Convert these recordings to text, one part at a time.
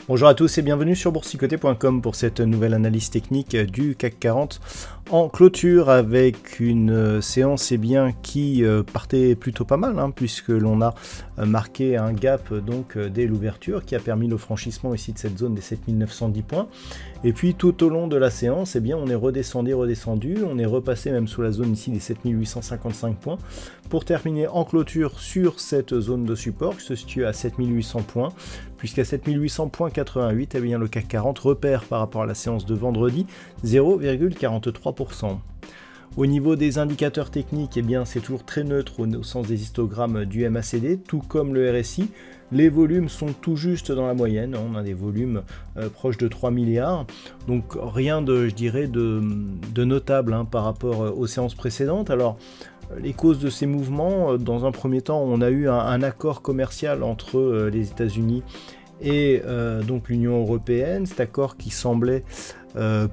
Bonjour à tous et bienvenue sur boursicoté.com pour cette nouvelle analyse technique du CAC 40 en clôture avec une séance qui partait plutôt pas mal puisque l'on a marqué un gap donc dès l'ouverture qui a permis le franchissement ici de cette zone des 7910 points et puis tout au long de la séance on est redescendu, on est repassé même sous la zone ici des 7855 points pour terminer en clôture sur cette zone de support qui se situe à 7800 points puisqu'à 7800.88 le CAC 40 repère par rapport à la séance de vendredi 0,43%. Au niveau des indicateurs techniques, c'est toujours très neutre au sens des histogrammes du MACD, tout comme le RSI. Les volumes sont tout juste dans la moyenne, on a des volumes proches de 3 milliards, donc rien de, je dirais, de notable par rapport aux séances précédentes. Alors, les causes de ces mouvements, dans un premier temps, on a eu un accord commercial entre les États-Unis et donc l'Union européenne, cet accord qui semblait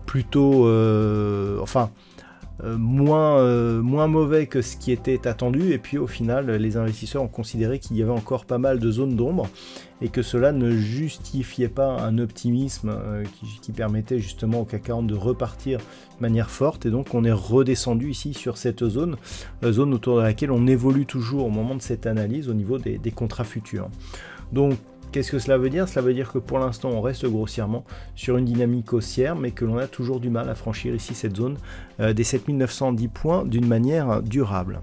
plutôt, moins mauvais que ce qui était attendu, et puis au final les investisseurs ont considéré qu'il y avait encore pas mal de zones d'ombre et que cela ne justifiait pas un optimisme qui permettait justement au CAC 40 de repartir de manière forte, et donc on est redescendu ici sur cette zone autour de laquelle on évolue toujours au moment de cette analyse au niveau des contrats futurs. Donc qu'est-ce que cela veut dire? Cela veut dire que pour l'instant on reste grossièrement sur une dynamique haussière, mais que l'on a toujours du mal à franchir ici cette zone des 7910 points d'une manière durable.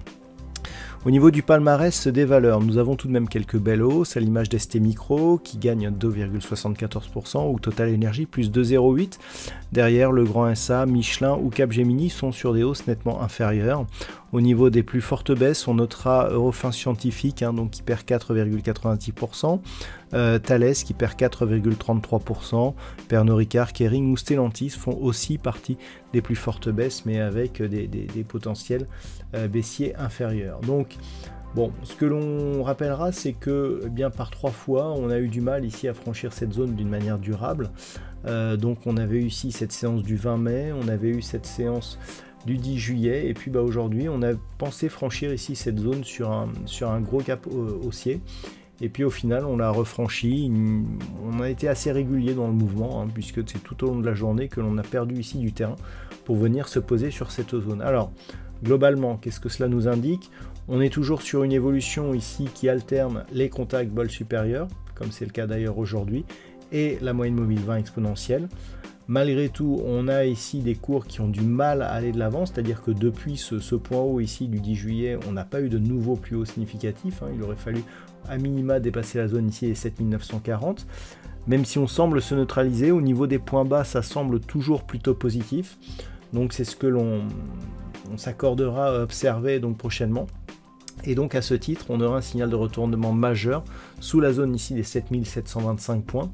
Au niveau du palmarès des valeurs, nous avons tout de même quelques belles hausses, à l'image d'ST Micro qui gagne 2,74% ou Total Energy plus 2,08%. Derrière, le Grand SA, Michelin ou Capgemini sont sur des hausses nettement inférieures. Au niveau des plus fortes baisses, on notera Eurofins Scientifique donc qui perd 4,96%, Thales qui perd 4,33%, Pernod Ricard, Kering ou Stellantis font aussi partie des plus fortes baisses, mais avec des potentiels baissiers inférieurs. Donc, bon, ce que l'on rappellera, c'est que par 3 fois, on a eu du mal ici à franchir cette zone d'une manière durable. Donc on avait eu ici cette séance du 20 mai, on avait eu cette séance du 10 juillet, et puis aujourd'hui on a pensé franchir ici cette zone sur un gros gap haussier, et puis au final on l'a refranchi. On a été assez régulier dans le mouvement, puisque c'est tout au long de la journée que l'on a perdu ici du terrain pour venir se poser sur cette zone. Alors globalement, qu'est-ce que cela nous indique? On est toujours sur une évolution ici qui alterne les contacts bol supérieurs, comme c'est le cas d'ailleurs aujourd'hui, et la moyenne mobile 20 exponentielle. Malgré tout, on a ici des cours qui ont du mal à aller de l'avant, c'est-à-dire que depuis ce point haut ici du 10 juillet, on n'a pas eu de nouveau plus haut significatif. Il aurait fallu à minima dépasser la zone ici des 7940. Même si on semble se neutraliser, au niveau des points bas, ça semble toujours plutôt positif. Donc c'est ce que l'on s'accordera à observer donc prochainement. Et donc à ce titre, on aura un signal de retournement majeur sous la zone ici des 7725 points.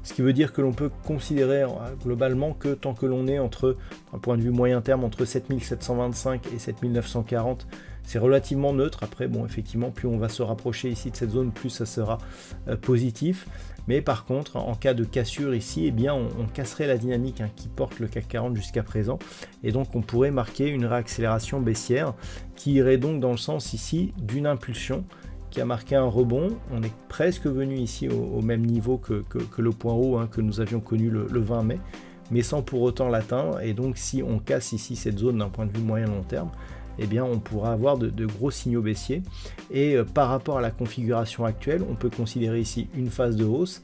Ce qui veut dire que l'on peut considérer globalement que tant que l'on est entre, d'un point de vue moyen terme, entre 7725 et 7940, c'est relativement neutre. Après, bon, effectivement, plus on va se rapprocher ici de cette zone, plus ça sera positif. Mais par contre, en cas de cassure ici, on casserait la dynamique qui porte le CAC 40 jusqu'à présent. Et donc, on pourrait marquer une réaccélération baissière qui irait donc dans le sens ici d'une impulsion qui a marqué un rebond. On est presque venu ici au même niveau que le point haut que nous avions connu le 20 mai, mais sans pour autant l'atteindre. Et donc, si on casse ici cette zone d'un point de vue moyen-long terme, on pourra avoir de gros signaux baissiers. Et par rapport à la configuration actuelle, on peut considérer ici une phase de hausse,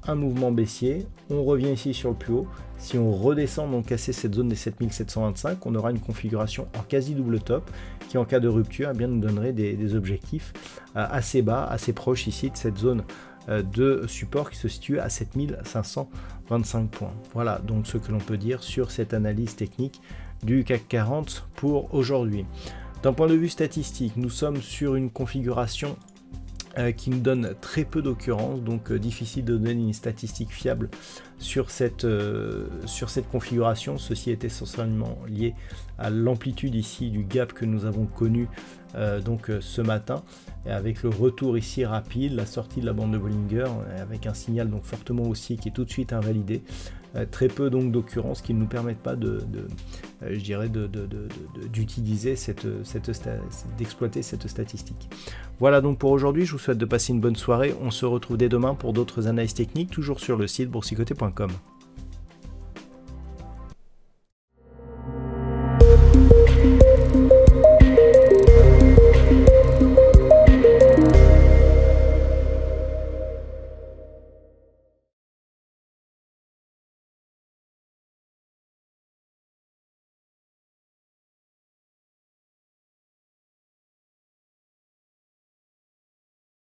un mouvement baissier, on revient ici sur le plus haut. Si on redescend, donc casser cette zone des 7725, on aura une configuration en quasi double top qui, en cas de rupture, nous donnerait des objectifs assez bas, assez proches ici de cette zone de support qui se situe à 7525 points. Voilà donc ce que l'on peut dire sur cette analyse technique du CAC 40 pour aujourd'hui. D'un point de vue statistique, nous sommes sur une configuration qui nous donne très peu d'occurrences, donc difficile de donner une statistique fiable sur cette configuration. Ceci est essentiellement lié à l'amplitude ici du gap que nous avons connu ce matin, et avec le retour ici rapide, la sortie de la bande de Bollinger, avec un signal donc fortement haussier qui est tout de suite invalidé. Très peu donc d'occurrences qui ne nous permettent pas d'utiliser d'exploiter cette statistique. Voilà donc pour aujourd'hui, je vous souhaite de passer une bonne soirée. On se retrouve dès demain pour d'autres analyses techniques, toujours sur le site boursicoté.com.